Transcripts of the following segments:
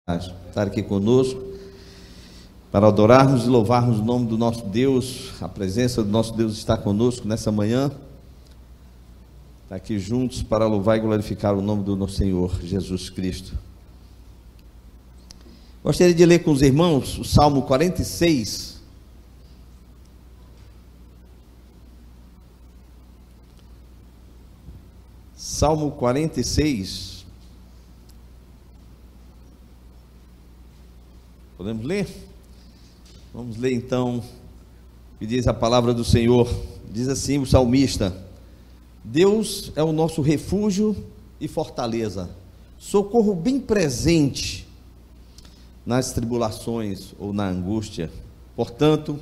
Estar aqui conosco para adorarmos e louvarmos o nome do nosso Deus. A presença do nosso Deus está conosco nessa manhã. Está aqui juntos para louvar e glorificar o nome do nosso Senhor Jesus Cristo. Gostaria de ler com os irmãos o Salmo 46. Salmo 46. Podemos ler? Vamos ler então o que diz a palavra do Senhor. Diz assim o salmista: Deus é o nosso refúgio e fortaleza, socorro bem presente nas tribulações ou na angústia. Portanto,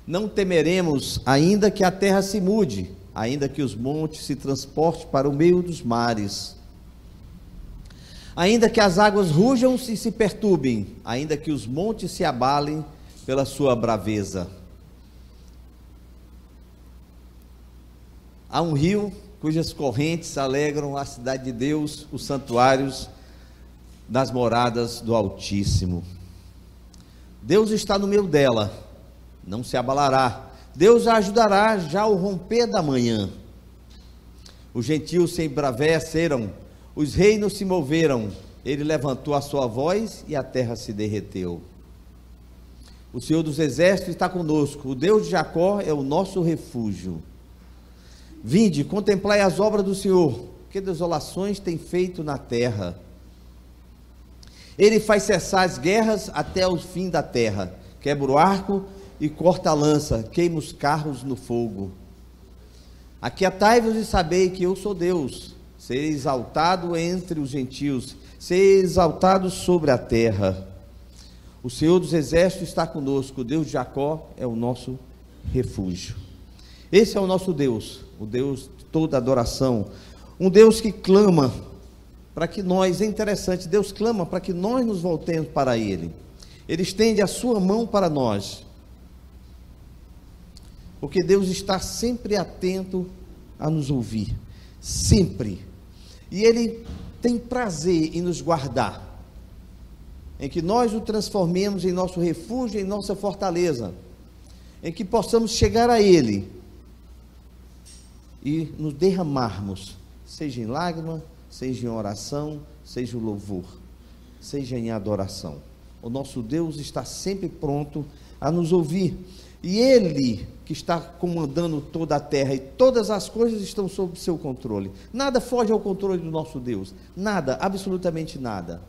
não temeremos, ainda que a terra se mude, ainda que os montes se transportem para o meio dos mares, ainda que as águas rujam e se perturbem, ainda que os montes se abalem pela sua braveza. Há um rio cujas correntes alegram a cidade de Deus, os santuários das moradas do Altíssimo. Deus está no meio dela, não se abalará. Deus a ajudará já ao romper da manhã. Os gentios se embraveceram, os reinos se moveram, ele levantou a sua voz e a terra se derreteu. O Senhor dos exércitos está conosco, o Deus de Jacó é o nosso refúgio. Vinde, contemplai as obras do Senhor, que desolações tem feito na terra. Ele faz cessar as guerras até o fim da terra, quebra o arco e corta a lança, queima os carros no fogo. Aquietai-vos e sabei que eu sou Deus. Ser exaltado entre os gentios, ser exaltado sobre a terra. O Senhor dos exércitos está conosco, o Deus de Jacó é o nosso refúgio. Esse é o nosso Deus, o Deus de toda adoração, um Deus que clama para que nós, é interessante, Deus clama para que nós nos voltemos para Ele. Ele estende a sua mão para nós, porque Deus está sempre atento a nos ouvir, sempre. E Ele tem prazer em nos guardar, em que nós o transformemos em nosso refúgio, em nossa fortaleza, em que possamos chegar a Ele e nos derramarmos, seja em lágrima, seja em oração, seja em louvor, seja em adoração. O nosso Deus está sempre pronto a nos ouvir, e Ele que está comandando toda a terra, e todas as coisas estão sob seu controle. Nada foge ao controle do nosso Deus, nada, absolutamente nada.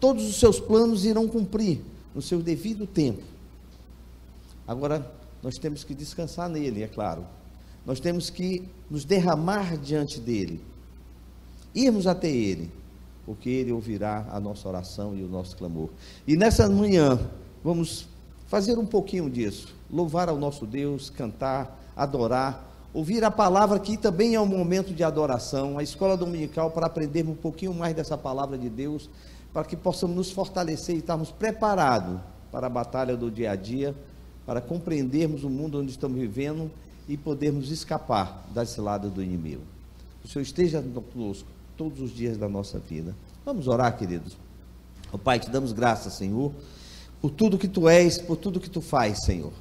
Todos os seus planos irão cumprir no seu devido tempo. Agora, nós temos que descansar nele, é claro. Nós temos que nos derramar diante dele, irmos até ele, porque ele ouvirá a nossa oração e o nosso clamor. E nessa manhã, vamos fazer um pouquinho disso, louvar ao nosso Deus, cantar, adorar, ouvir a palavra, que também é um momento de adoração, a escola dominical, para aprendermos um pouquinho mais dessa palavra de Deus, para que possamos nos fortalecer e estarmos preparados para a batalha do dia a dia, para compreendermos o mundo onde estamos vivendo e podermos escapar das ciladas do inimigo. O Senhor esteja conosco todos os dias da nossa vida. Vamos orar, queridos. Ó Pai, te damos graças, Senhor, por tudo que Tu és, por tudo que Tu faz, Senhor.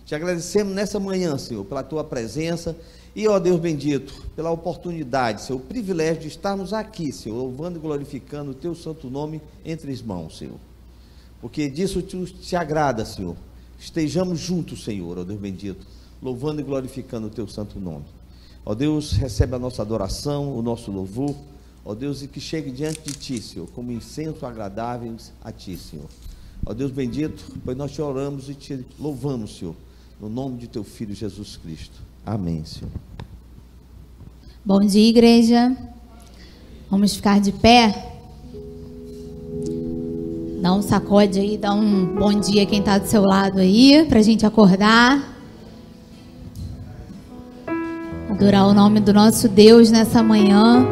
Te agradecemos nessa manhã, Senhor, pela Tua presença e, ó Deus bendito, pela oportunidade, Senhor, o privilégio de estarmos aqui, Senhor, louvando e glorificando o Teu santo nome entre irmãos, Senhor. Porque disso Tu te agrada, Senhor. Estejamos juntos, Senhor, ó Deus bendito, louvando e glorificando o Teu santo nome. Ó Deus, recebe a nossa adoração, o nosso louvor, ó Deus, e que chegue diante de Ti, Senhor, como incenso agradável a Ti, Senhor. Ó Deus bendito, pois nós te oramos e te louvamos, Senhor, no nome de Teu Filho Jesus Cristo. Amém, Senhor. Bom dia, igreja. Vamos ficar de pé. Dá um sacode aí, dá um bom dia a quem está do seu lado aí, para a gente acordar. Adorar o nome do nosso Deus nessa manhã.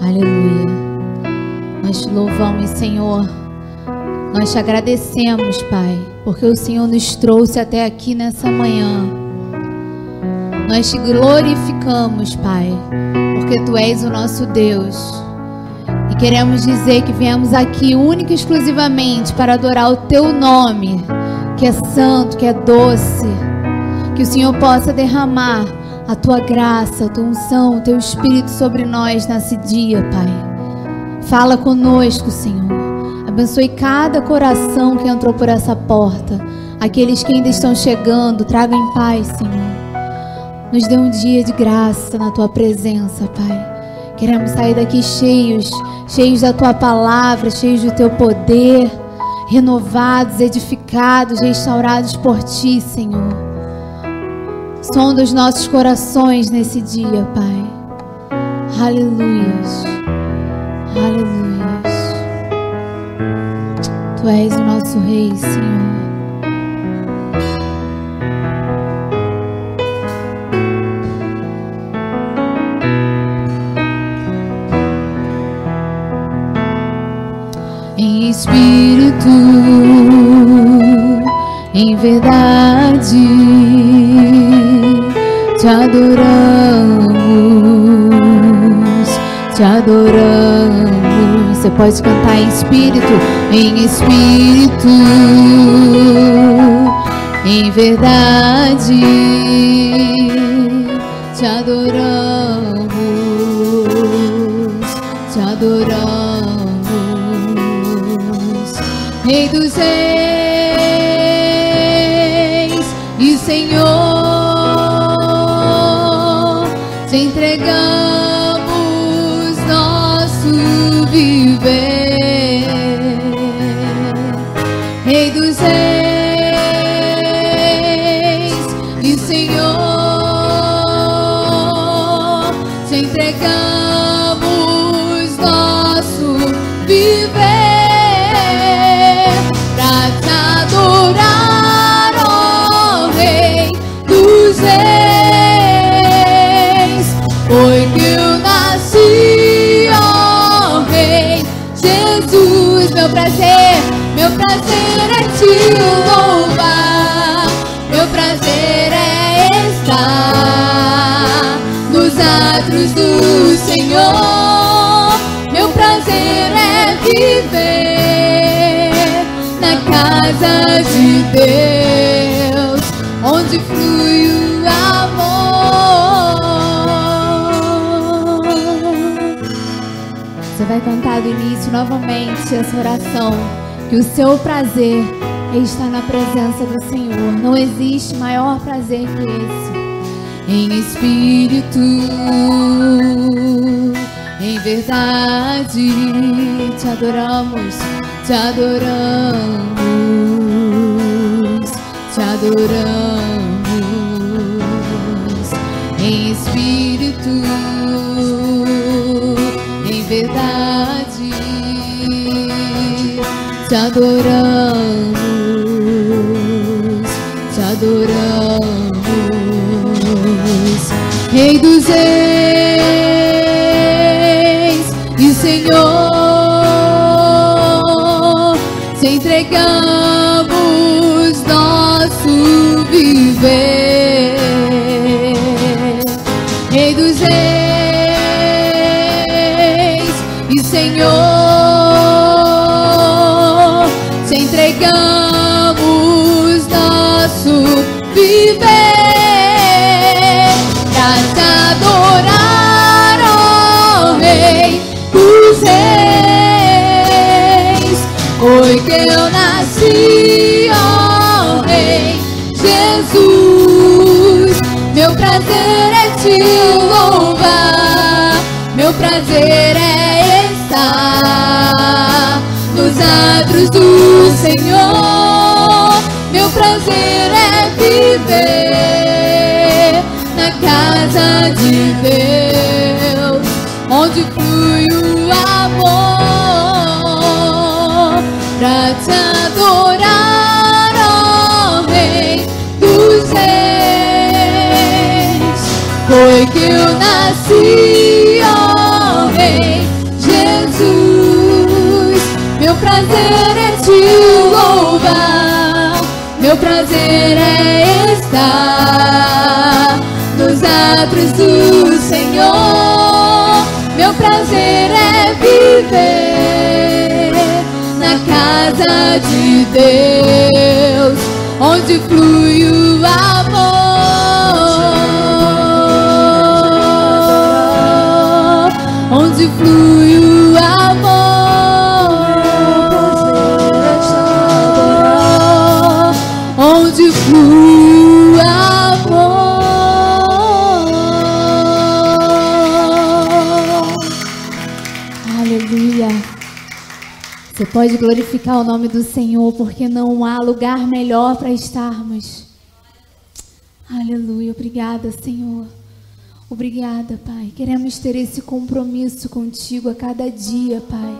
Aleluia. Nós te louvamos, Senhor. Nós te agradecemos, Pai, porque o Senhor nos trouxe até aqui nessa manhã. Nós te glorificamos, Pai, porque Tu és o nosso Deus. E queremos dizer que viemos aqui única e exclusivamente para adorar o Teu nome, que é santo, que é doce. Que o Senhor possa derramar a Tua graça, a Tua unção, o Teu Espírito sobre nós nesse dia, Pai. Fala conosco, Senhor. Abençoe cada coração que entrou por essa porta. Aqueles que ainda estão chegando, traga em paz, Senhor. Nos dê um dia de graça na Tua presença, Pai. Queremos sair daqui cheios da Tua palavra, cheios do Teu poder, renovados, edificados, restaurados por Ti, Senhor. Sonda os nossos corações nesse dia, Pai. Aleluias. Aleluias. Tu és o nosso Rei, Senhor. Em espírito, em verdade, te adoramos, te adoramos. Você pode cantar em espírito, em verdade, te adoramos, te adoramos. Rei dos reis e Senhor, te entregamos nosso viver. Rei dos reis e Senhor, te entregamos nosso viver. Foi que eu nasci, ó Rei Jesus. Meu prazer é te louvar. Meu prazer é estar nos atos do Senhor. Meu prazer é viver na casa de Deus, onde flui o amor. Você vai cantar do início novamente essa oração, que o seu prazer é estar na presença do Senhor. Não existe maior prazer que esse. Em espírito, em verdade, te adoramos, te adoramos, te adoramos. Em espírito, em verdade, te adoramos, te adoramos. Rei dos reis e Senhor, te entregamos nosso viver. Rei dos reis e Senhor, te entregamos nosso viver. Pra te adorar, ó Rei dos reis, foi que eu nasci, ó Rei Jesus. Meu prazer é te louvar, meu prazer é estar nos atos do Senhor. Meu prazer é viver na casa de Deus, onde flui o amor. Pra te adorar, ó Rei dos reis, foi que eu nasci, ó Rei Jesus. Meu prazer é te Meu prazer é estar nos átrios do Senhor. Meu prazer é viver na casa de Deus, onde flui o amor, onde flui o amor, onde flui o amor. Aleluia. Você pode glorificar o nome do Senhor, porque não há lugar melhor para estarmos. Aleluia. Obrigada, Senhor. Obrigada, Pai. Queremos ter esse compromisso contigo a cada dia, Pai.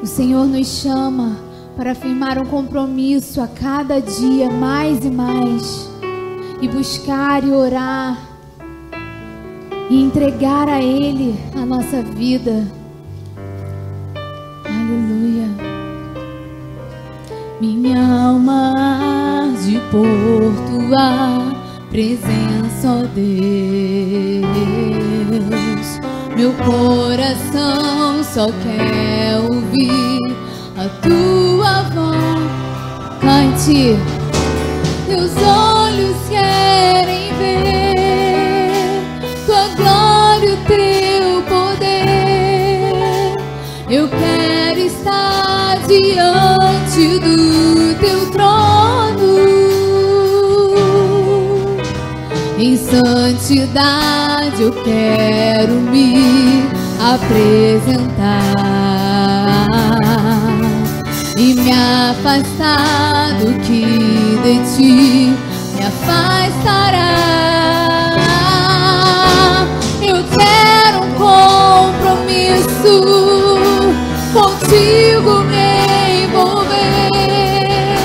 O Senhor nos chama para afirmar um compromisso a cada dia, mais e mais, e buscar e orar e entregar a Ele a nossa vida. Aleluia. Minha alma arde por tua presença, ó Deus. Meu coração só quer ouvir a tua voz. Cante. Meus olhos querem ver tua glória, o teu poder. Eu quero estar diante do teu trono, em santidade eu quero me apresentar e me afastar do que de ti me afastará. Eu quero um compromisso contigo, me envolver,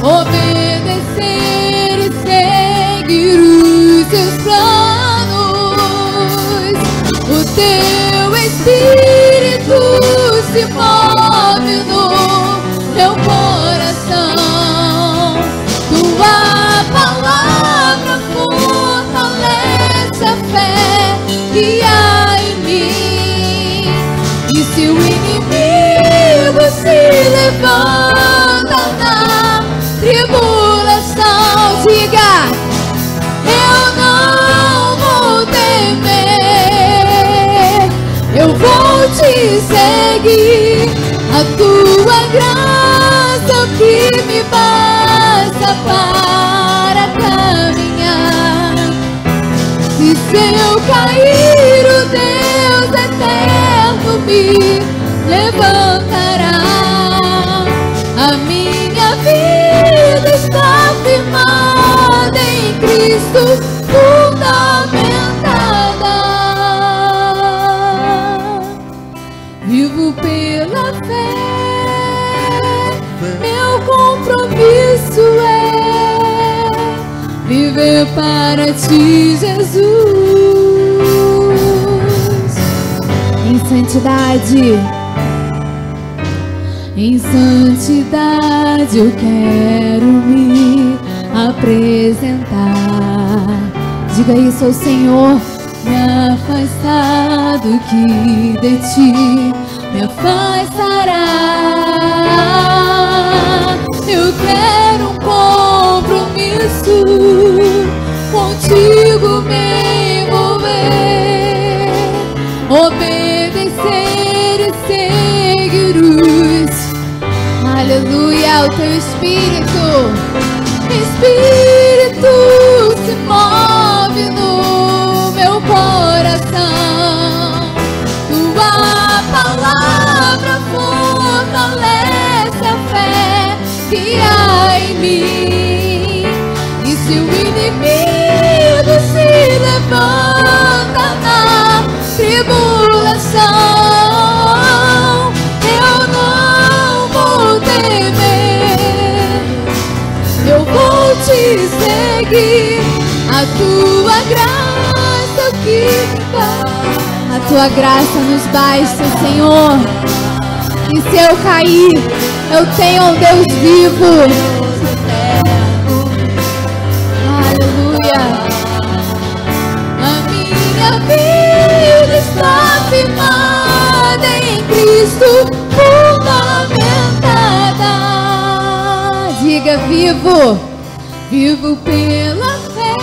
obedecer e seguir os teus planos. O teu Espírito se move no meu coração. Tua palavra fortalece a fé que há em mim. E se o inimigo se levanta na tribulação, diga: eu não vou temer, eu vou te seguir. A tua graça é o que me basta para caminhar. E se eu cair, o Deus eterno me levantará. A minha vida está firmada em Cristo, fundamentada. Vivo pela fé, meu compromisso é viver para ti, Jesus. Em santidade, em santidade eu quero me apresentar. Diga isso ao Senhor. Me afastar do que de ti me afastará. Eu quero um compromisso contigo, me envolver, obedecer e seguir os. Aleluia, o teu Espírito. Espírito se move no meu coração. Tua palavra fortalece a fé que há em mim. E se o inimigo se levanta na tribulação, eu não vou temer, eu vou te seguir. A tua graça que me basta. A tua graça nos basta, Senhor. E se eu cair, eu tenho um Deus vivo. vivo pela fé.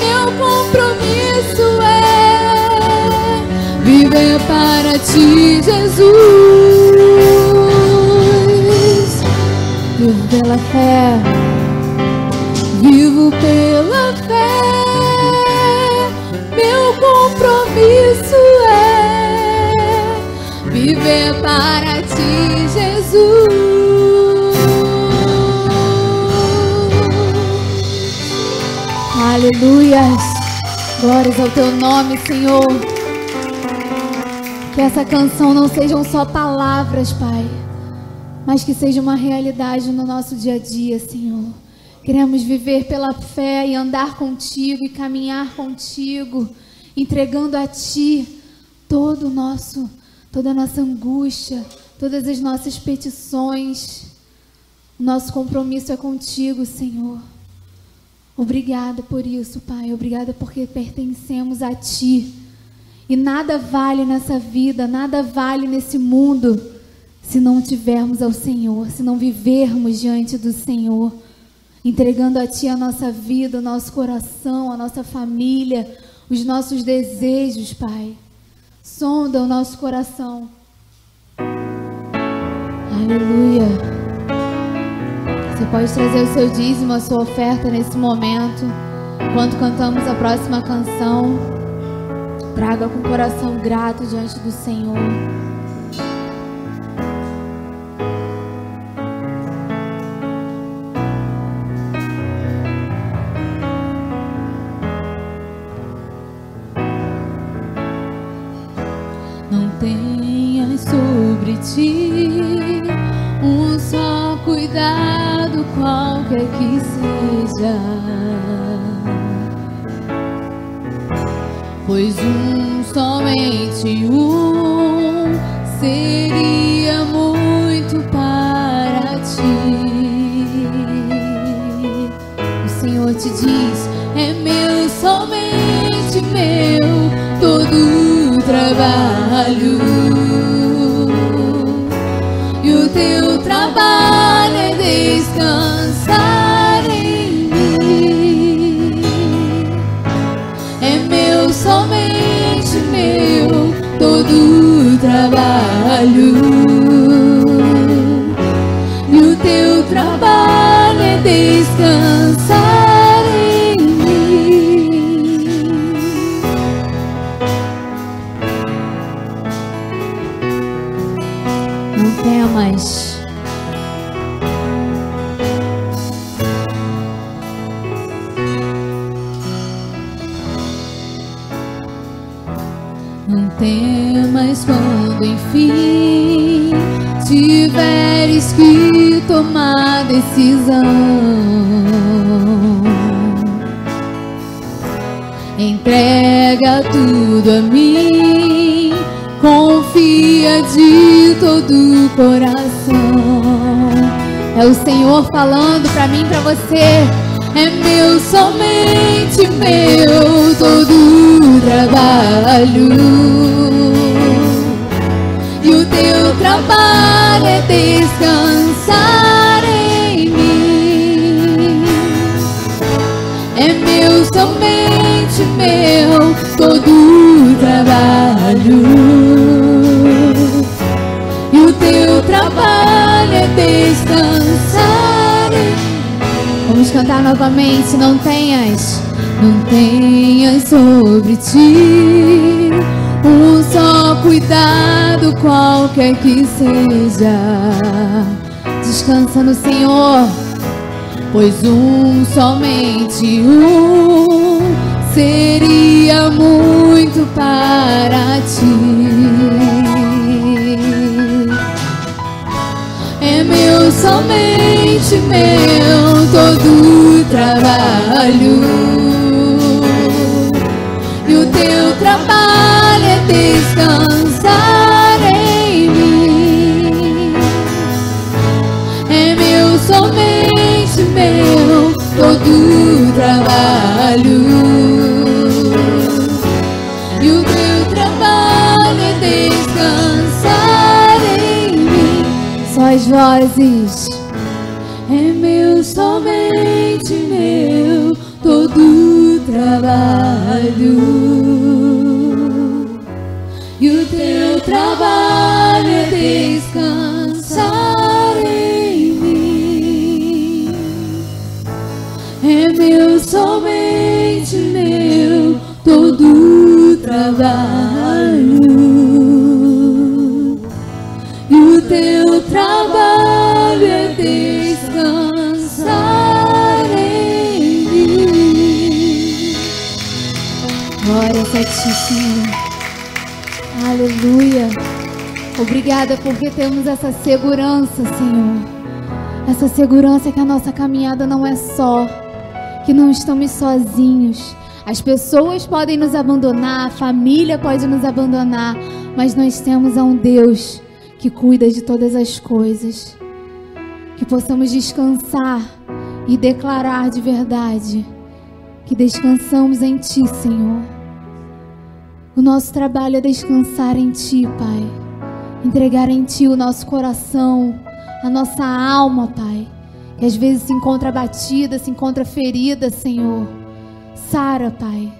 Meu compromisso é viver para ti, Jesus. Vivo pela fé, vivo pela fé. Meu compromisso é viver para ti, Jesus. Aleluias, glórias ao teu nome, Senhor. Que essa canção não sejam só palavras, Pai, mas que seja uma realidade no nosso dia a dia, Senhor. Queremos viver pela fé e andar contigo e caminhar contigo, entregando a ti toda a nossa angústia, todas as nossas petições. O nosso compromisso é contigo, Senhor. Obrigada por isso, Pai. Obrigada porque pertencemos a ti. E nada vale nessa vida, nada vale nesse mundo se não tivermos ao Senhor, se não vivermos diante do Senhor, entregando a ti a nossa vida, o nosso coração, a nossa família, os nossos desejos, Pai. Sonda o nosso coração. Aleluia. Você pode trazer o seu dízimo, a sua oferta nesse momento. Enquanto cantamos a próxima canção, traga com o coração grato diante do Senhor. Não tenhas sobre ti um só cuidado, qualquer que seja, pois somente seria muito para ti. O Senhor te diz: é meu, somente meu, todo o trabalho. E o teu trabalho é descansar em mim. É meu, somente meu, todo o trabalho. E o teu trabalho é descansar em mim. Não temas. Não temas quando enfim tiveres que tomar decisão. Entrega tudo a mim, confia de todo o coração. É o Senhor falando pra mim, pra você. É meu, somente meu, todo o trabalho. E o teu trabalho é descansar em mim. É meu, somente meu, todo o trabalho. E o teu trabalho é descansar em mim. Vamos cantar novamente. Não tenhas sobre ti um só cuidado, qualquer que seja. Descansa no Senhor, pois somente seria muito para ti. É meu, somente meu, todo o trabalho. E o teu trabalho é descansar em mim. É meu, somente meu, todo o trabalho. E o teu trabalho é descansar em mim. Só as vozes. somente meu todo trabalho. E o teu trabalho é descansar em mim. É meu, somente meu, todo trabalho. E o teu trabalho é descansar em mim. Glórias a ti, Senhor. Aleluia. Obrigada porque temos essa segurança, Senhor. Essa segurança que a nossa caminhada não é só, que não estamos sozinhos. As pessoas podem nos abandonar, a família pode nos abandonar, mas nós temos a um Deus que cuida de todas as coisas. Que possamos descansar e declarar de verdade que descansamos em Ti, Senhor. O nosso trabalho é descansar em Ti, Pai. Entregar em Ti o nosso coração, a nossa alma, Pai. Que às vezes se encontra abatida, se encontra ferida, Senhor. Sara, Pai.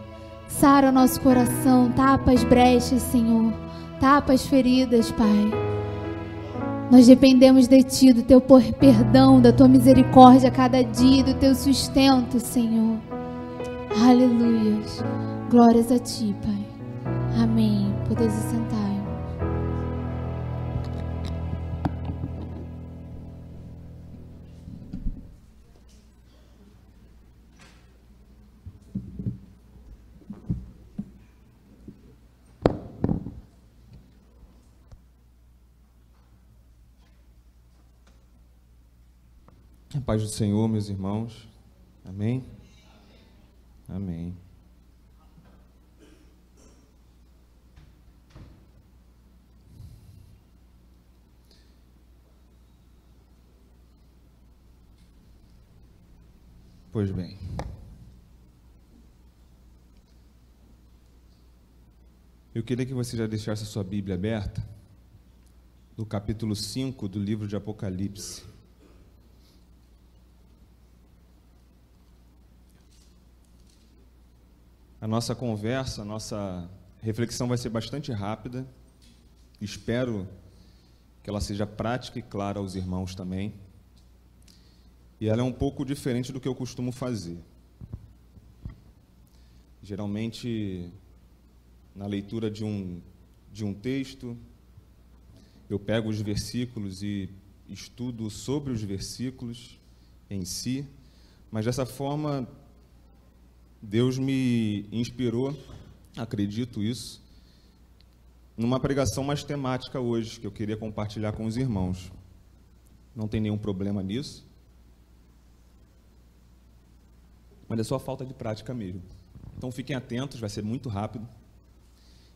Sara o nosso coração. Tapa as brechas, Senhor. Tapa as feridas, Pai. Nós dependemos de Ti, do Teu perdão, da Tua misericórdia a cada dia, do Teu sustento, Senhor. Aleluia. Glórias a Ti, Pai. Amém. Podeis sentar. A paz do Senhor, meus irmãos. Amém? Amém. Pois bem. Eu queria que você já deixasse a sua Bíblia aberta no capítulo 5 do livro de Apocalipse. A nossa conversa, a nossa reflexão vai ser bastante rápida. Espero que ela seja prática e clara aos irmãos também. E ela é um pouco diferente do que eu costumo fazer. Geralmente, na leitura de um texto, eu pego os versículos e estudo sobre os versículos em si, mas dessa forma, Deus me inspirou, acredito isso, numa pregação mais temática hoje, que eu queria compartilhar com os irmãos. Não tem nenhum problema nisso, mas é só falta de prática mesmo. Então fiquem atentos, vai ser muito rápido.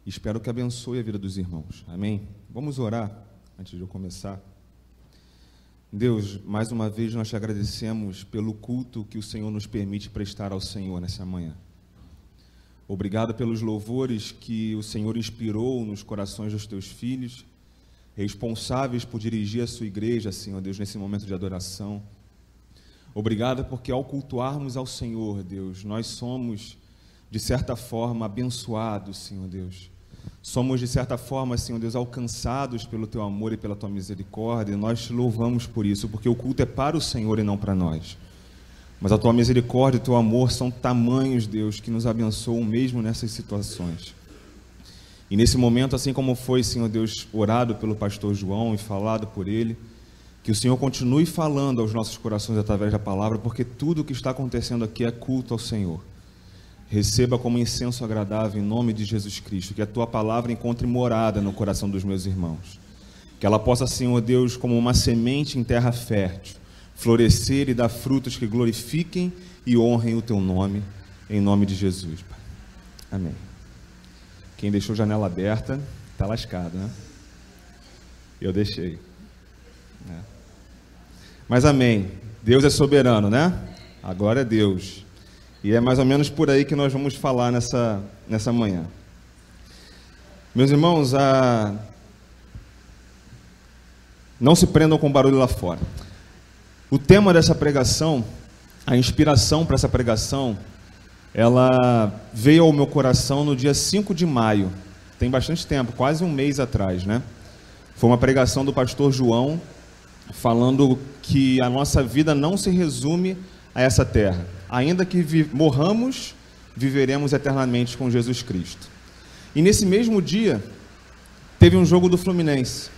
Espero que abençoe a vida dos irmãos. Amém? Vamos orar antes de eu começar. Deus, mais uma vez nós te agradecemos pelo culto que o Senhor nos permite prestar ao Senhor nessa manhã. Obrigado pelos louvores que o Senhor inspirou nos corações dos teus filhos, responsáveis por dirigir a sua igreja, Senhor Deus, nesse momento de adoração. Obrigado porque ao cultuarmos ao Senhor, Deus, nós somos, de certa forma, abençoados, Senhor Deus. Somos, de certa forma, Senhor Deus, alcançados pelo Teu amor e pela Tua misericórdia, e nós te louvamos por isso, porque o culto é para o Senhor e não para nós. Mas a Tua misericórdia e o Teu amor são tamanhos, Deus, que nos abençoam mesmo nessas situações. E nesse momento, assim como foi, Senhor Deus, orado pelo pastor João e falado por ele, que o Senhor continue falando aos nossos corações através da palavra, porque tudo o que está acontecendo aqui é culto ao Senhor. Receba como incenso agradável em nome de Jesus Cristo, que a Tua palavra encontre morada no coração dos meus irmãos. Que ela possa, Senhor Deus, como uma semente em terra fértil, florescer e dar frutos que glorifiquem e honrem o Teu nome, em nome de Jesus, Pai. Amém. Quem deixou janela aberta, está lascado, né? Eu deixei. Mas amém. Deus é soberano, né? Agora é Deus. E é mais ou menos por aí que nós vamos falar nessa manhã. Meus irmãos, não se prendam com barulho lá fora. O tema dessa pregação a inspiração para essa pregação, ela veio ao meu coração no dia 5 de maio. Tem bastante tempo, quase um mês atrás, né? Foi uma pregação do pastor João, falando que a nossa vida não se resume a essa terra. Ainda que morramos, viveremos eternamente com Jesus Cristo. E nesse mesmo dia, teve um jogo do Fluminense.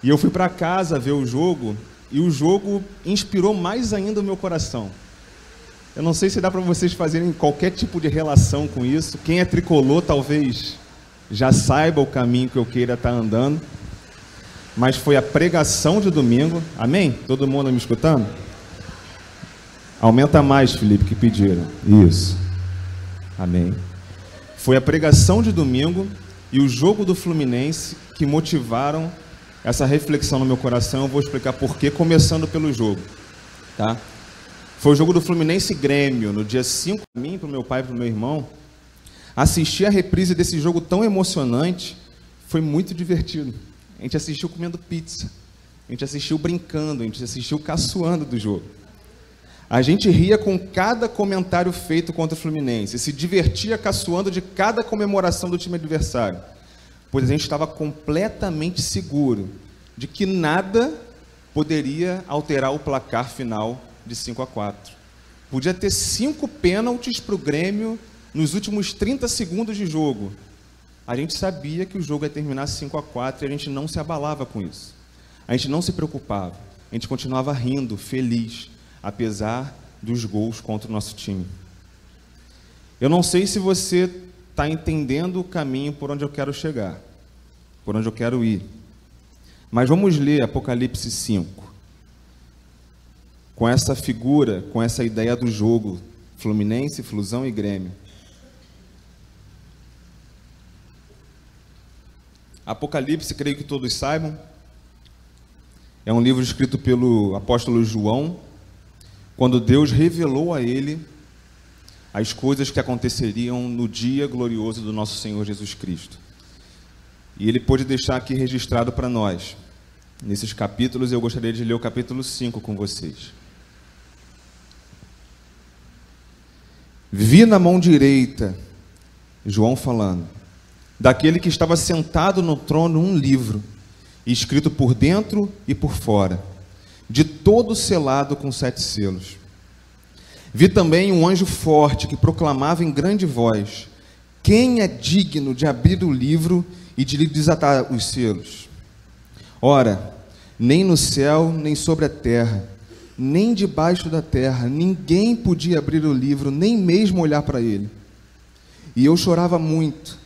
E eu fui para casa ver o jogo, e o jogo inspirou mais ainda o meu coração. Eu não sei se dá para vocês fazerem qualquer tipo de relação com isso. Quem é tricolor talvez já saiba o caminho que eu queira estar andando. Mas foi a pregação de domingo. Amém? Todo mundo me escutando? Aumenta mais, Felipe, que pediram. Isso. Amém. Foi a pregação de domingo e o jogo do Fluminense que motivaram essa reflexão no meu coração. Eu vou explicar por quê, começando pelo jogo, tá? Foi o jogo do Fluminense e Grêmio, no dia 5, para mim, para o meu pai e para o meu irmão. Assistir a reprise desse jogo tão emocionante foi muito divertido. A gente assistiu comendo pizza, a gente assistiu brincando, a gente assistiu caçoando do jogo. A gente ria com cada comentário feito contra o Fluminense, se divertia caçoando de cada comemoração do time adversário, pois a gente estava completamente seguro de que nada poderia alterar o placar final de 5-4. Podia ter 5 pênaltis para o Grêmio nos últimos 30 segundos de jogo. A gente sabia que o jogo ia terminar 5-4 e a gente não se abalava com isso. A gente não se preocupava. A gente continuava rindo, feliz, apesar dos gols contra o nosso time. Eu não sei se você está entendendo o caminho por onde eu quero chegar, por onde eu quero ir. Mas vamos ler Apocalipse 5. Com essa figura, com essa ideia do jogo, Fluminense, Flusão e Grêmio. Apocalipse, creio que todos saibam, é um livro escrito pelo apóstolo João, quando Deus revelou a ele as coisas que aconteceriam no dia glorioso do nosso Senhor Jesus Cristo. E ele pôde deixar aqui registrado para nós. Nesses capítulos, eu gostaria de ler o capítulo 5 com vocês. Vi na mão direita, João falando, daquele que estava sentado no trono um livro, escrito por dentro e por fora, de todo selado com 7 selos. Vi também um anjo forte que proclamava em grande voz: quem é digno de abrir o livro e de lhe desatar os selos? Ora, nem no céu, nem sobre a terra, nem debaixo da terra, ninguém podia abrir o livro, nem mesmo olhar para ele. E eu chorava muito,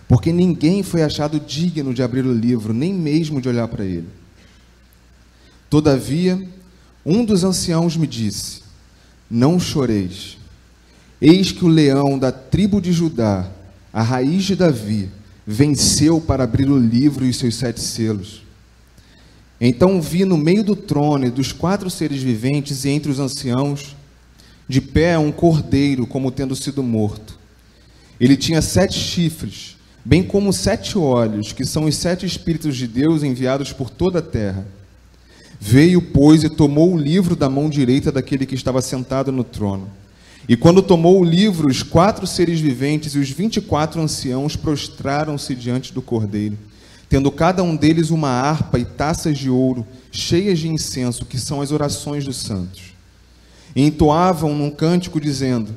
porque ninguém foi achado digno de abrir o livro, nem mesmo de olhar para ele. Todavia, um dos anciãos me disse: não choreis. Eis que o leão da tribo de Judá, a raiz de Davi, venceu para abrir o livro e os seus 7 selos. Então vi no meio do trono e dos 4 seres viventes e entre os anciãos, de pé um cordeiro como tendo sido morto. Ele tinha 7 chifres, bem como 7 olhos, que são os 7 Espíritos de Deus enviados por toda a terra. Veio, pois, e tomou o livro da mão direita daquele que estava sentado no trono. E quando tomou o livro, os 4 seres viventes e os 24 anciãos prostraram-se diante do cordeiro, tendo cada um deles uma harpa e taças de ouro, cheias de incenso, que são as orações dos santos. E entoavam num cântico, dizendo: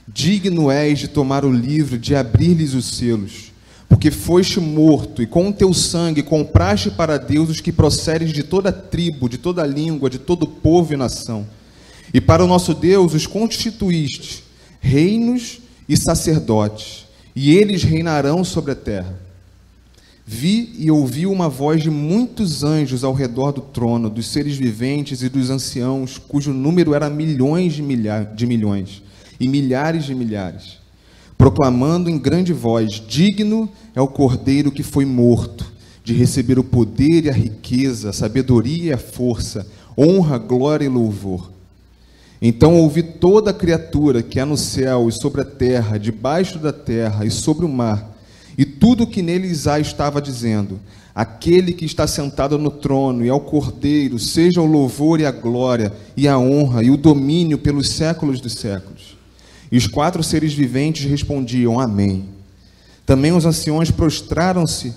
digno és de tomar o livro, de abrir-lhes os selos, porque foste morto, e com o teu sangue compraste para Deus os que procedem de toda tribo, de toda língua, de todo povo e nação. E para o nosso Deus os constituíste reinos e sacerdotes, e eles reinarão sobre a terra. Vi e ouvi uma voz de muitos anjos ao redor do trono, dos seres viventes e dos anciãos, cujo número era milhões de milhões, e milhares de milhares, proclamando em grande voz: digno é o cordeiro que foi morto, de receber o poder e a riqueza, a sabedoria e a força, honra, glória e louvor. Então ouvi toda a criatura que há no céu e sobre a terra, debaixo da terra e sobre o mar, e tudo o que neles há estava dizendo: aquele que está sentado no trono e ao Cordeiro, seja o louvor e a glória e a honra e o domínio pelos séculos dos séculos. E os 4 seres viventes respondiam: Amém. Também os anciões prostraram-se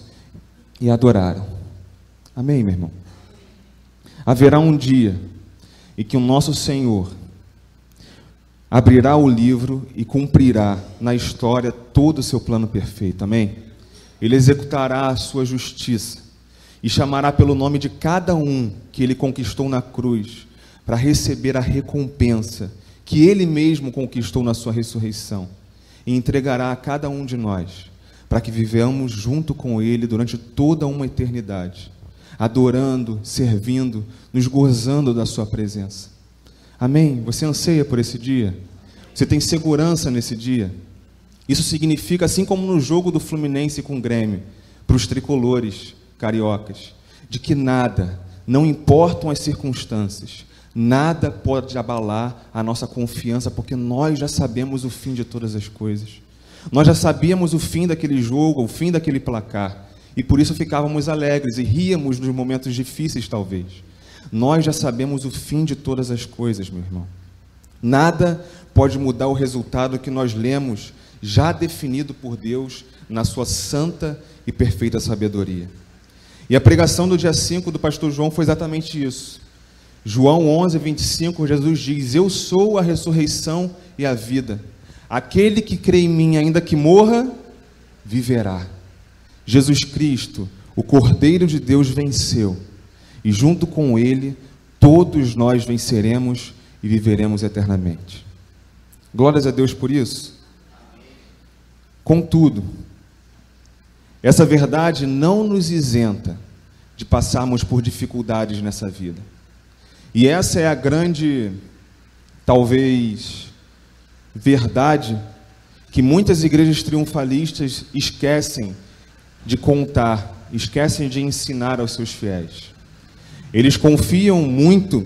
e adoraram. Amém, meu irmão? Haverá um dia em que o nosso Senhor abrirá o livro e cumprirá na história todo o seu plano perfeito. Amém? Ele executará a sua justiça e chamará pelo nome de cada um que ele conquistou na cruz para receber a recompensa que ele mesmo conquistou na sua ressurreição, e entregará a cada um de nós para que vivamos junto com ele durante toda uma eternidade, adorando, servindo, nos gozando da sua presença. Amém? Você anseia por esse dia? Você tem segurança nesse dia? Isso significa, assim como no jogo do Fluminense com o Grêmio, para os tricolores cariocas, de que nada, não importam as circunstâncias, nada pode abalar a nossa confiança, porque nós já sabemos o fim de todas as coisas. Nós já sabíamos o fim daquele jogo, o fim daquele placar, e por isso ficávamos alegres e ríamos nos momentos difíceis, talvez. Nós já sabemos o fim de todas as coisas, meu irmão. Nada pode mudar o resultado que nós lemos, já definido por Deus na sua santa e perfeita sabedoria. E a pregação do dia 5 do pastor João foi exatamente isso. João 11, 25, Jesus diz: Eu sou a ressurreição e a vida. Aquele que crê em mim, ainda que morra, viverá. Jesus Cristo, o Cordeiro de Deus, venceu. E junto com ele, todos nós venceremos e viveremos eternamente. Glórias a Deus por isso. Contudo, essa verdade não nos isenta de passarmos por dificuldades nessa vida. E essa é a grande, talvez, verdade que muitas igrejas triunfalistas esquecem de contar, esquecem de ensinar aos seus fiéis. Eles confiam muito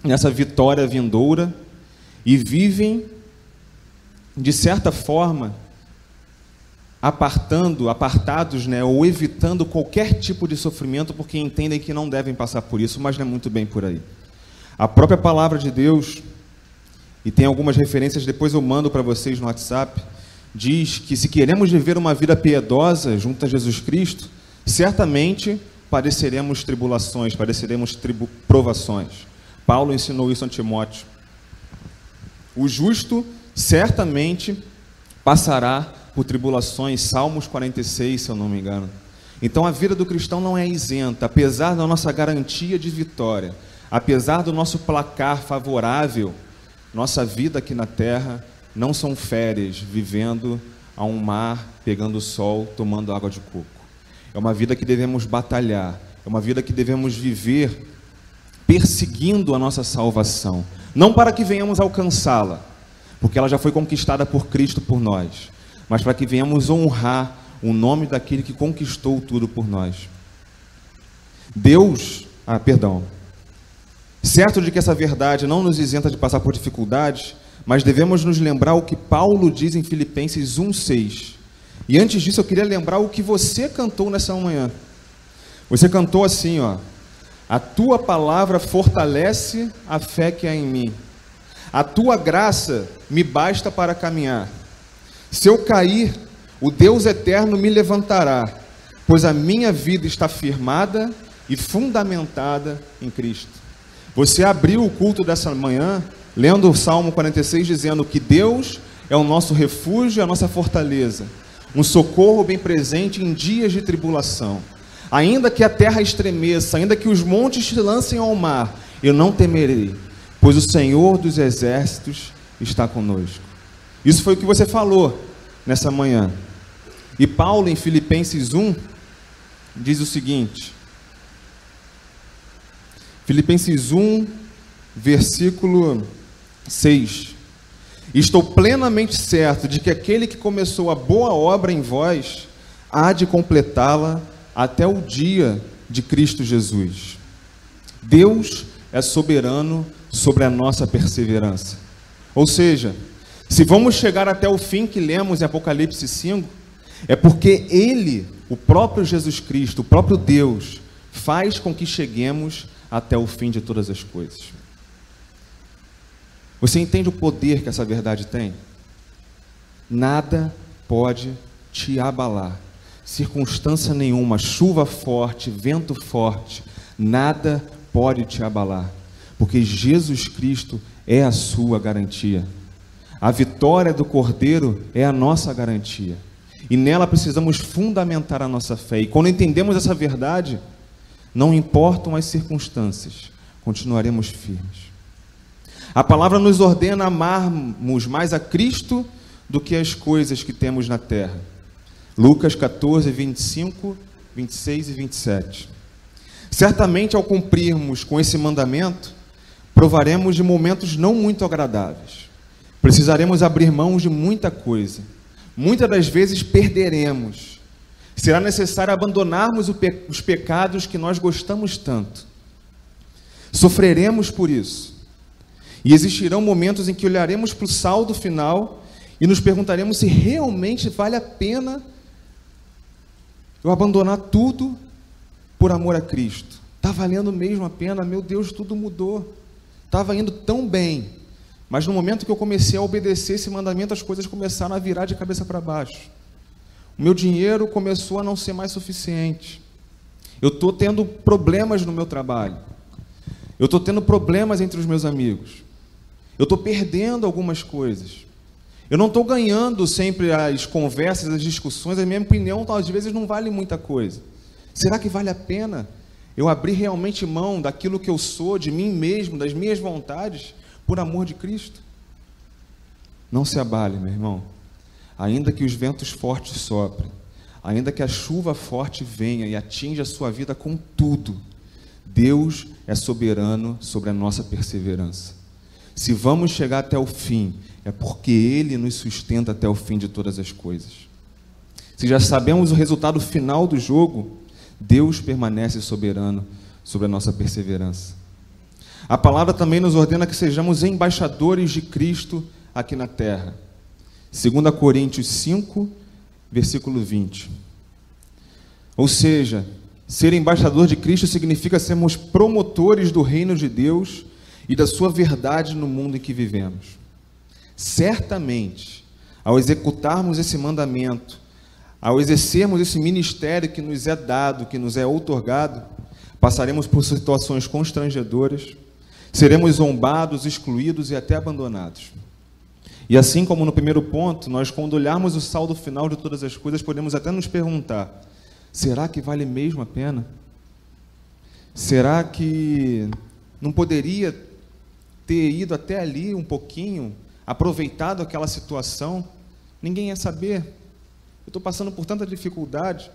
nessa vitória vindoura e vivem, de certa forma, apartados, ou evitando qualquer tipo de sofrimento, porque entendem que não devem passar por isso, mas não é muito bem por aí. A própria palavra de Deus, e tem algumas referências, depois eu mando para vocês no WhatsApp, diz que se queremos viver uma vida piedosa junto a Jesus Cristo, certamente padeceremos tribulações, padeceremos provações. Paulo ensinou isso a Timóteo. O justo certamente passará por tribulações, Salmos 46, se eu não me engano. Então a vida do cristão não é isenta, apesar da nossa garantia de vitória, apesar do nosso placar favorável, nossa vida aqui na terra não são férias, vivendo a um mar, pegando sol, tomando água de coco. É uma vida que devemos batalhar, é uma vida que devemos viver perseguindo a nossa salvação, não para que venhamos alcançá-la, porque ela já foi conquistada por Cristo por nós, mas para que venhamos honrar o nome daquele que conquistou tudo por nós. Certo de que essa verdade não nos isenta de passar por dificuldades, mas devemos nos lembrar o que Paulo diz em Filipenses 1,6. E antes disso eu queria lembrar o que você cantou nessa manhã. Você cantou assim, a tua palavra fortalece a fé que há em mim. A tua graça me basta para caminhar. Se eu cair, o Deus eterno me levantará, pois a minha vida está firmada e fundamentada em Cristo. Você abriu o culto dessa manhã lendo o Salmo 46, dizendo que Deus é o nosso refúgio, a nossa fortaleza, um socorro bem presente em dias de tribulação. Ainda que a terra estremeça, ainda que os montes se lancem ao mar, eu não temerei, pois o Senhor dos exércitos está conosco. Isso foi o que você falou nessa manhã. E Paulo, em Filipenses 1, diz o seguinte, Filipenses 1, versículo 6. Estou plenamente certo de que aquele que começou a boa obra em vós há de completá-la até o dia de Cristo Jesus. Deus é soberano sobre a nossa perseverança. Ou seja, se vamos chegar até o fim que lemos em Apocalipse 5, é porque Ele o próprio Jesus Cristo, o próprio Deus, faz com que cheguemos até o fim de todas as coisas. Você entende o poder que essa verdade tem? Nada pode te abalar. Circunstância nenhuma, chuva forte, vento forte, nada pode te abalar. Porque Jesus Cristo é a sua garantia. A vitória do Cordeiro é a nossa garantia. E nela precisamos fundamentar a nossa fé. E quando entendemos essa verdade, não importam as circunstâncias, continuaremos firmes. A palavra nos ordena amarmos mais a Cristo do que as coisas que temos na terra. Lucas 14, 25, 26 e 27. Certamente, ao cumprirmos com esse mandamento, provaremos de momentos não muito agradáveis. Precisaremos abrir mão de muita coisa. Muitas das vezes perderemos. Será necessário abandonarmos os pecados que nós gostamos tanto. Sofreremos por isso. E existirão momentos em que olharemos para o saldo final e nos perguntaremos se realmente vale a pena eu abandonar tudo por amor a Cristo. Está valendo mesmo a pena? Meu Deus, tudo mudou. Estava indo tão bem. Mas no momento que eu comecei a obedecer esse mandamento, as coisas começaram a virar de cabeça para baixo. O meu dinheiro começou a não ser mais suficiente. Eu estou tendo problemas no meu trabalho. Eu estou tendo problemas entre os meus amigos. Eu estou perdendo algumas coisas. Eu não estou ganhando sempre as conversas, as discussões. A minha opinião, às vezes, não vale muita coisa. Será que vale a pena eu abrir realmente mão daquilo que eu sou, de mim mesmo, das minhas vontades, por amor de Cristo? Não se abale, meu irmão. Ainda que os ventos fortes soprem, ainda que a chuva forte venha e atinja a sua vida com tudo, Deus é soberano sobre a nossa perseverança. Se vamos chegar até o fim, é porque Ele nos sustenta até o fim de todas as coisas. Se já sabemos o resultado final do jogo, Deus permanece soberano sobre a nossa perseverança. A palavra também nos ordena que sejamos embaixadores de Cristo aqui na terra. 2 Coríntios 5, versículo 20. Ou seja, ser embaixador de Cristo significa sermos promotores do reino de Deus e da sua verdade no mundo em que vivemos. Certamente, ao executarmos esse mandamento, ao exercermos esse ministério que nos é dado, que nos é outorgado, passaremos por situações constrangedoras, seremos zombados, excluídos e até abandonados. E assim como no primeiro ponto, nós, quando olharmos o saldo final de todas as coisas, podemos até nos perguntar: será que vale mesmo a pena? Será que não poderia ter ido até ali um pouquinho, aproveitado aquela situação? Ninguém ia saber. Eu estou passando por tanta dificuldade.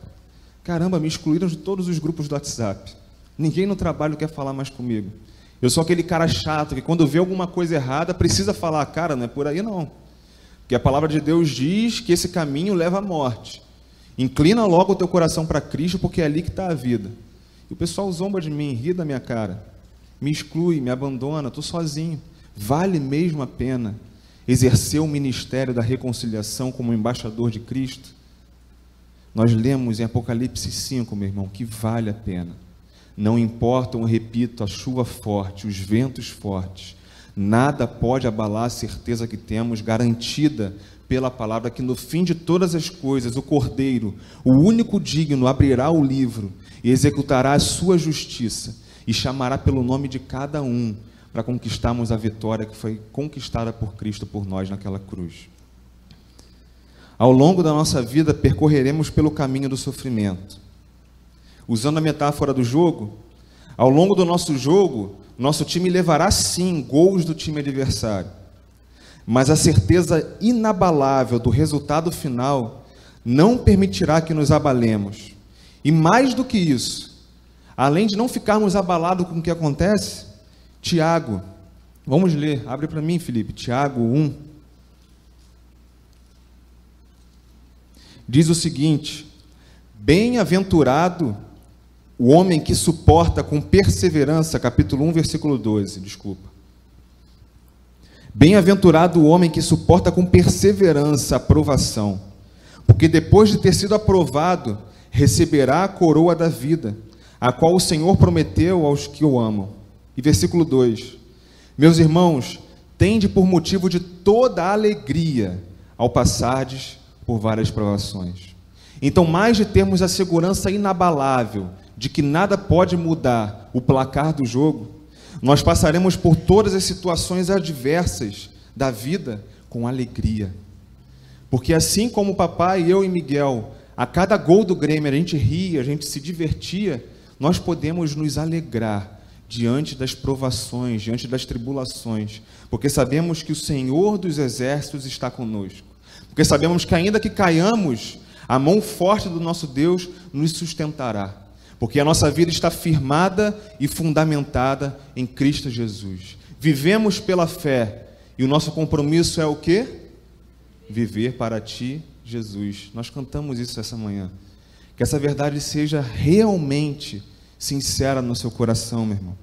Caramba, me excluíram de todos os grupos do WhatsApp. Ninguém no trabalho quer falar mais comigo. Eu sou aquele cara chato que quando vê alguma coisa errada precisa falar: cara, não é por aí não. Porque a palavra de Deus diz que esse caminho leva à morte. Inclina logo o teu coração para Cristo, porque é ali que está a vida. E o pessoal zomba de mim, ri da minha cara, me exclui, me abandona, estou sozinho. Vale mesmo a pena exercer o ministério da reconciliação como embaixador de Cristo? Nós lemos em Apocalipse 5, meu irmão, que vale a pena. Não importam, eu repito, a chuva forte, os ventos fortes, nada pode abalar a certeza que temos, garantida pela palavra, que no fim de todas as coisas, o Cordeiro, o único digno, abrirá o livro e executará a sua justiça e chamará pelo nome de cada um para conquistarmos a vitória que foi conquistada por Cristo por nós naquela cruz. Ao longo da nossa vida, percorreremos pelo caminho do sofrimento. Usando a metáfora do jogo, ao longo do nosso jogo, nosso time levará sim gols do time adversário, mas a certeza inabalável do resultado final não permitirá que nos abalemos. E mais do que isso, além de não ficarmos abalados com o que acontece, Tiago, vamos ler, abre para mim, Felipe, Tiago 1, diz o seguinte: bem-aventurado o homem que suporta com perseverança, capítulo 1, versículo 12, desculpa. Bem-aventurado o homem que suporta com perseverança a provação, porque depois de ter sido aprovado, receberá a coroa da vida, a qual o Senhor prometeu aos que o amam. E versículo 2: Meus irmãos, tende por motivo de toda alegria ao passardes por várias provações. Então, mais de termos a segurança inabalável de que nada pode mudar o placar do jogo, nós passaremos por todas as situações adversas da vida com alegria. Porque assim como o papai, eu e Miguel, a cada gol do Grêmio a gente ria, a gente se divertia, nós podemos nos alegrar diante das provações, diante das tribulações, porque sabemos que o Senhor dos Exércitos está conosco, porque sabemos que ainda que caiamos, a mão forte do nosso Deus nos sustentará, porque a nossa vida está firmada e fundamentada em Cristo Jesus. Vivemos pela fé, e o nosso compromisso é o quê? Viver para Ti, Jesus. Nós cantamos isso essa manhã. Que essa verdade seja realmente sincera no seu coração, meu irmão.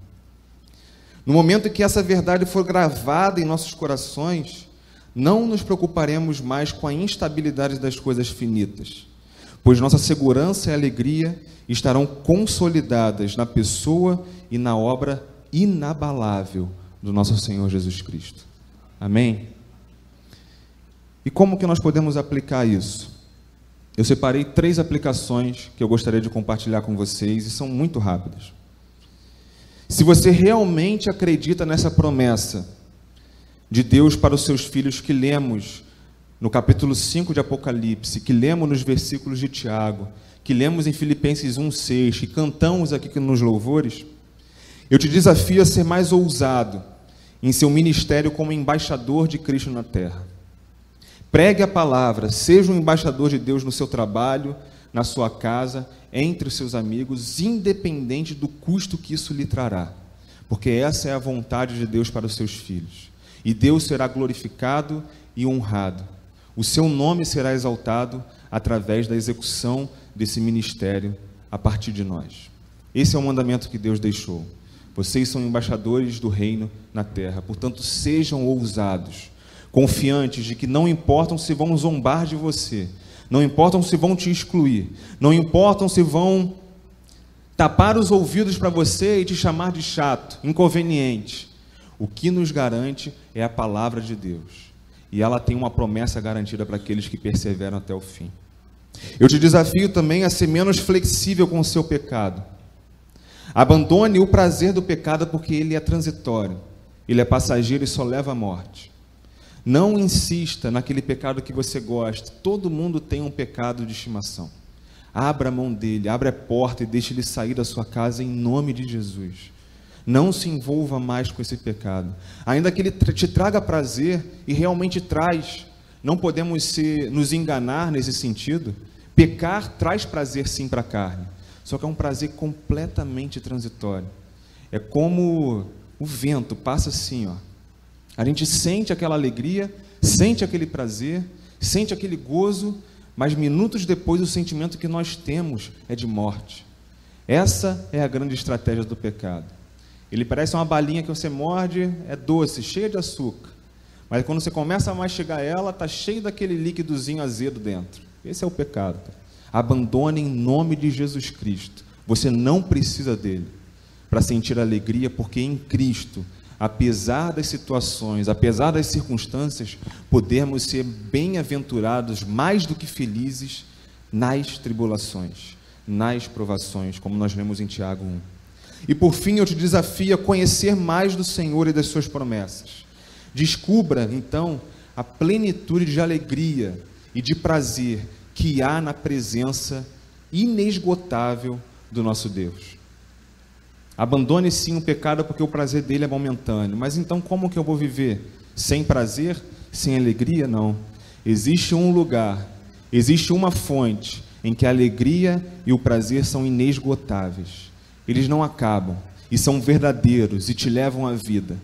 No momento em que essa verdade for gravada em nossos corações, não nos preocuparemos mais com a instabilidade das coisas finitas, pois nossa segurança e alegria estarão consolidadas na pessoa e na obra inabalável do nosso Senhor Jesus Cristo. Amém? E como que nós podemos aplicar isso? Eu separei 3 aplicações que eu gostaria de compartilhar com vocês e são muito rápidas. Se você realmente acredita nessa promessa de Deus para os seus filhos que lemos no capítulo 5 de Apocalipse, que lemos nos versículos de Tiago, que lemos em Filipenses 1:6, que cantamos aqui nos louvores, eu te desafio a ser mais ousado em seu ministério como embaixador de Cristo na terra. Pregue a palavra, seja um embaixador de Deus no seu trabalho, na sua casa, entre os seus amigos, independente do custo que isso lhe trará, porque essa é a vontade de Deus para os seus filhos. E Deus será glorificado e honrado. O seu nome será exaltado através da execução desse ministério a partir de nós. Esse é o mandamento que Deus deixou. Vocês são embaixadores do reino na terra, portanto, sejam ousados, confiantes de que não importam se vão zombar de você, não importam se vão te excluir, não importam se vão tapar os ouvidos para você e te chamar de chato, inconveniente. O que nos garante é a palavra de Deus, e ela tem uma promessa garantida para aqueles que perseveram até o fim. Eu te desafio também a ser menos flexível com o seu pecado. Abandone o prazer do pecado, porque ele é transitório, ele é passageiro e só leva à morte. Não insista naquele pecado que você gosta. Todo mundo tem um pecado de estimação. Abra a mão dele, abra a porta e deixe ele sair da sua casa em nome de Jesus. Não se envolva mais com esse pecado. Ainda que ele te traga prazer, e realmente traz, não podemos nos enganar nesse sentido. Pecar traz prazer sim para a carne, só que é um prazer completamente transitório. É como o vento, passa assim, ó. A gente sente aquela alegria, sente aquele prazer, sente aquele gozo, mas minutos depois o sentimento que nós temos é de morte. Essa é a grande estratégia do pecado. Ele parece uma balinha que você morde, é doce, cheia de açúcar, mas quando você começa a mastigar ela, está cheio daquele líquidozinho azedo dentro. Esse é o pecado. Abandone em nome de Jesus Cristo. Você não precisa dele para sentir alegria, porque em Cristo, apesar das situações, apesar das circunstâncias, podemos ser bem-aventurados, mais do que felizes, nas tribulações, nas provações, como nós lemos em Tiago 1. E por fim, eu te desafio a conhecer mais do Senhor e das suas promessas. Descubra, então, a plenitude de alegria e de prazer que há na presença inesgotável do nosso Deus. Abandone sim o pecado, porque o prazer dele é momentâneo. Mas então como que eu vou viver? Sem prazer? Sem alegria? Não. Existe um lugar, existe uma fonte em que a alegria e o prazer são inesgotáveis. Eles não acabam e são verdadeiros e te levam à vida.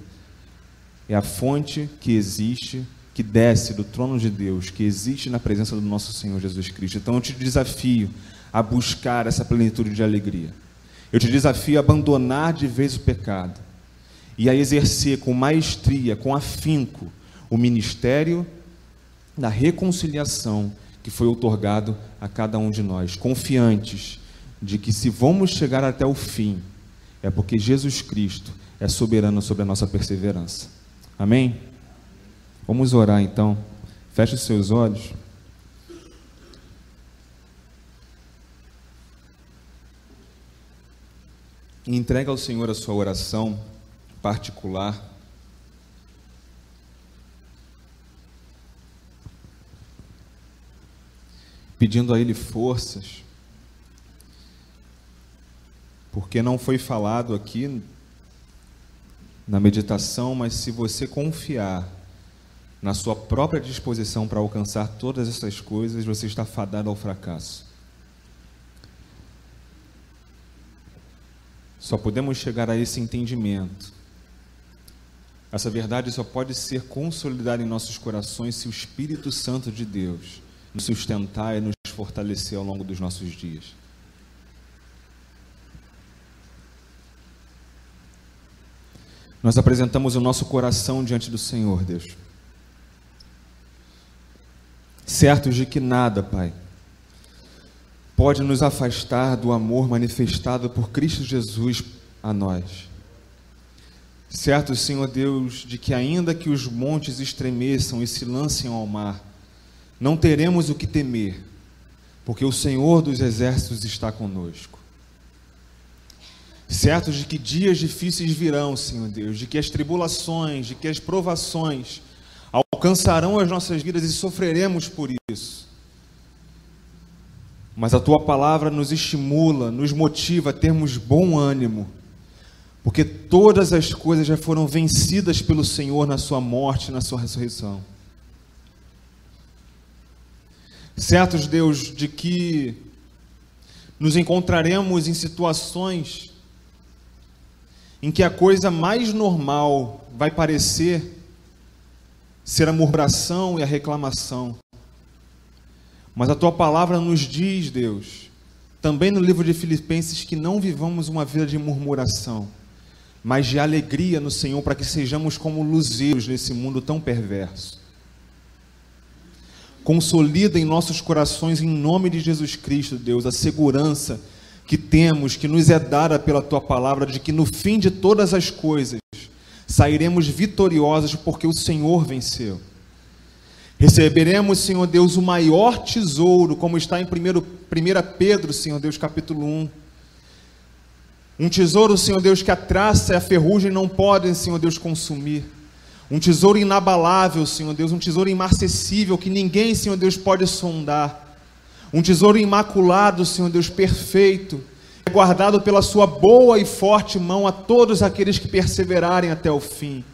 É a fonte que existe, que desce do trono de Deus, que existe na presença do nosso Senhor Jesus Cristo. Então eu te desafio a buscar essa plenitude de alegria. Eu te desafio a abandonar de vez o pecado e a exercer com maestria, com afinco, o ministério da reconciliação que foi outorgado a cada um de nós, confiantes de que se vamos chegar até o fim, é porque Jesus Cristo é soberano sobre a nossa perseverança. Amém? Vamos orar então. Feche os seus olhos. E entrega ao Senhor a sua oração particular. Pedindo a Ele forças, porque não foi falado aqui na meditação, mas se você confiar na sua própria disposição para alcançar todas essas coisas, você está fadado ao fracasso. Só podemos chegar a esse entendimento. Essa verdade só pode ser consolidada em nossos corações se o Espírito Santo de Deus nos sustentar e nos fortalecer ao longo dos nossos dias. Nós apresentamos o nosso coração diante do Senhor, Deus, certos de que nada, Pai, pode nos afastar do amor manifestado por Cristo Jesus a nós. Certos, Senhor Deus, de que ainda que os montes estremeçam e se lancem ao mar, não teremos o que temer, porque o Senhor dos exércitos está conosco. Certos de que dias difíceis virão, Senhor Deus, de que as tribulações, de que as provações alcançarão as nossas vidas e sofreremos por isso. Mas a Tua palavra nos estimula, nos motiva a termos bom ânimo, porque todas as coisas já foram vencidas pelo Senhor na Sua morte e na Sua ressurreição. Certos, Deus, de que nos encontraremos em situações em que a coisa mais normal vai parecer ser a murmuração e a reclamação. Mas a Tua palavra nos diz, Deus, também no livro de Filipenses, que não vivamos uma vida de murmuração, mas de alegria no Senhor, para que sejamos como luzeiros nesse mundo tão perverso. Consolida em nossos corações, em nome de Jesus Cristo, Deus, a segurança que temos, que nos é dada pela Tua palavra, de que no fim de todas as coisas, sairemos vitoriosos, porque o Senhor venceu. Receberemos, Senhor Deus, o maior tesouro, como está em 1 Pedro, Senhor Deus, capítulo 1. Um tesouro, Senhor Deus, que a traça e a ferrugem não podem, Senhor Deus, consumir. Um tesouro inabalável, Senhor Deus, um tesouro imarcessível, que ninguém, Senhor Deus, pode sondar. Um tesouro imaculado, Senhor Deus, perfeito, guardado pela Sua boa e forte mão a todos aqueles que perseverarem até o fim.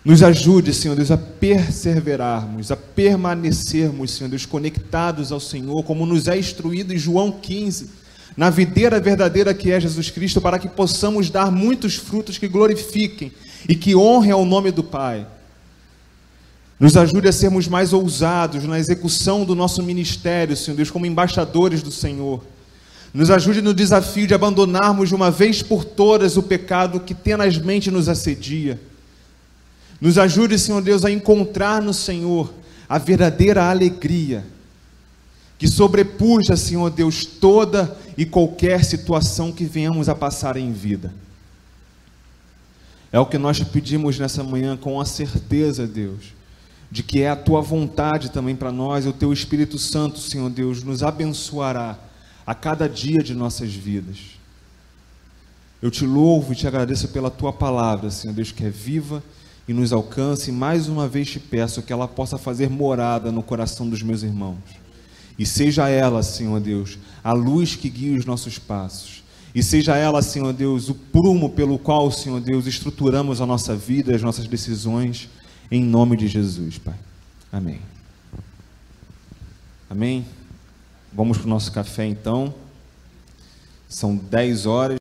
Nos ajude, Senhor Deus, a perseverarmos, a permanecermos, Senhor Deus, conectados ao Senhor, como nos é instruído em João 15, na videira verdadeira que é Jesus Cristo, para que possamos dar muitos frutos que glorifiquem e que honrem ao nome do Pai. Nos ajude a sermos mais ousados na execução do nosso ministério, Senhor Deus, como embaixadores do Senhor. Nos ajude no desafio de abandonarmos de uma vez por todas o pecado que tenazmente nos assedia. Nos ajude, Senhor Deus, a encontrar no Senhor a verdadeira alegria, que sobrepuja, Senhor Deus, toda e qualquer situação que venhamos a passar em vida. É o que nós te pedimos nessa manhã, com a certeza, Deus, de que é a Tua vontade também para nós, e o Teu Espírito Santo, Senhor Deus, nos abençoará a cada dia de nossas vidas. Eu te louvo e te agradeço pela Tua palavra, Senhor Deus, que é viva e nos alcance, e mais uma vez te peço que ela possa fazer morada no coração dos meus irmãos, e seja ela, Senhor Deus, a luz que guia os nossos passos, e seja ela, Senhor Deus, o prumo pelo qual, Senhor Deus, estruturamos a nossa vida, as nossas decisões, em nome de Jesus, Pai. Amém. Amém. Vamos para o nosso café, então. São 10 horas.